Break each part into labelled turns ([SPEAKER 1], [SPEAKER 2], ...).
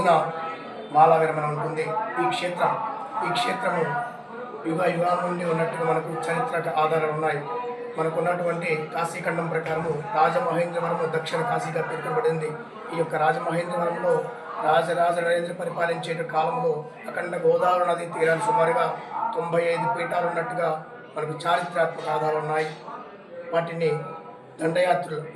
[SPEAKER 1] రోజున మాలా విరమణ ఉంటుంది. ఈ క్షేత్రము యుగాల నుండి ఉన్నట్టుగా మనకు చారిత్రక ఆధారాలు ఉన్నాయి. మనకున్నటువంటి కాశీఖండం ప్రకారము రాజమహేంద్రవరము దక్షిణ కాశీగా పేర్కొనబడింది. ఈ యొక్క రాజమహేంద్రవరంలో రాజరాజ నరేంద్ర పరిపాలించే కాలంలో అఖండ గోదావరి నది తీరాలు సుమారుగా 95 పీఠాలు ఉన్నట్టుగా మనకు చారిత్రాత్మక ఆధారాలు ఉన్నాయి. వాటిని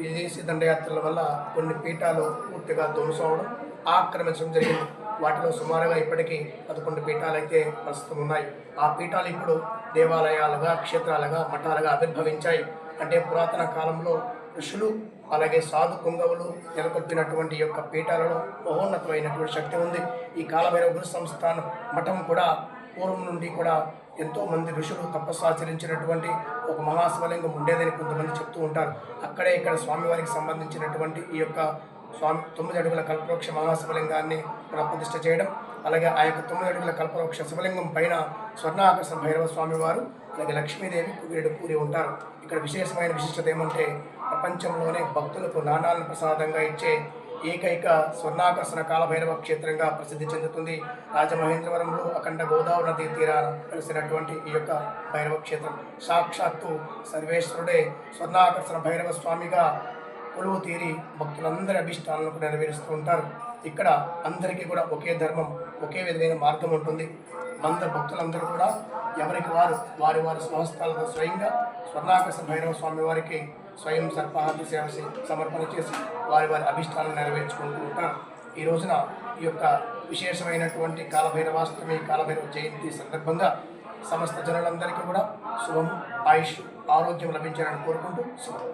[SPEAKER 1] విదేశీ దండయాత్రల వల్ల కొన్ని పీఠాలు పూర్తిగా ధ్వంసం అవడం, ఆక్రమించడం జరిగింది. వాటిలో సుమారుగా ఇప్పటికీ 11 పీఠాలు అయితే ప్రస్తుతం ఉన్నాయి. ఆ పీఠాలు ఇప్పుడు దేవాలయాలుగా, క్షేత్రాలుగా, మఠాలుగా ఆవిర్భవించాయి. అంటే పురాతన కాలంలో ఋషులు అలాగే సాధు పుంగవులు నెలకొల్పినటువంటి యొక్క పీఠాలలో మహోన్నతమైనటువంటి శక్తి ఉంది. ఈ కాలభైరవ గురు సంస్థాన మఠం కూడా పూర్వం నుండి కూడా ఎంతో మంది ఋషులు తపస్సు ఆచరించినటువంటి ఒక మహాశివలింగం ఉండేదని కొంతమంది చెప్తూ ఉంటారు. అక్కడే ఇక్కడ స్వామివారికి సంబంధించినటువంటి ఈ యొక్క 9 అడుగుల కల్పవృక్ష మహాశివలింగాన్ని ప్రతిష్ఠ చేయడం, అలాగే ఆ యొక్క 9 అడుగుల కల్పవృక్ష శివలింగం పైన స్వర్ణాకర్షణ భైరవ స్వామివారు అలాగే లక్ష్మీదేవి కుబేరుడు కూరి ఉంటారు. ఇక్కడ విశేషమైన విశిష్టత ఏమంటే ప్రపంచంలోనే భక్తులకు నాణాలను ప్రసాదంగా ఇచ్చే ఏకైక స్వర్ణాకర్షణ కాలభైరవ క్షేత్రంగా ప్రసిద్ధి చెందుతుంది. రాజమహేంద్రవరంలో అఖండ గోదావరి నదీ తీరాన కలిసినటువంటి ఈ యొక్క భైరవ క్షేత్రం సాక్షాత్తు సర్వేశ్వరుడే స్వర్ణాకర్షణ భైరవ స్వామిగా కొలువు తీరి భక్తులందరి అభిష్టాలను నెరవేరుస్తూ ఉంటారు. ఇక్కడ అందరికీ కూడా ఒకే ధర్మం, ఒకే విధమైన మార్గం ఉంటుంది. భక్తులందరూ కూడా ఎవరికి వారి స్వహస్తాలతో స్వయంగా స్వర్ణాకర్షణ భైరవ స్వామి వారికి స్వయం సర్పహారతి సేవ సమర్పణ చేసి వారి అభిష్టాలను నెరవేర్చుకుంటూ ఉంటారు. ఈ రోజున ఈ యొక్క విశేషమైనటువంటి కాలభైరవాష్టమి, కాలభైరవ జయంతి సందర్భంగా సమస్త జనులందరికీ కూడా శుభం, ఆయుష్, ఆరోగ్యం లభించాలని కోరుకుంటూ శుభం.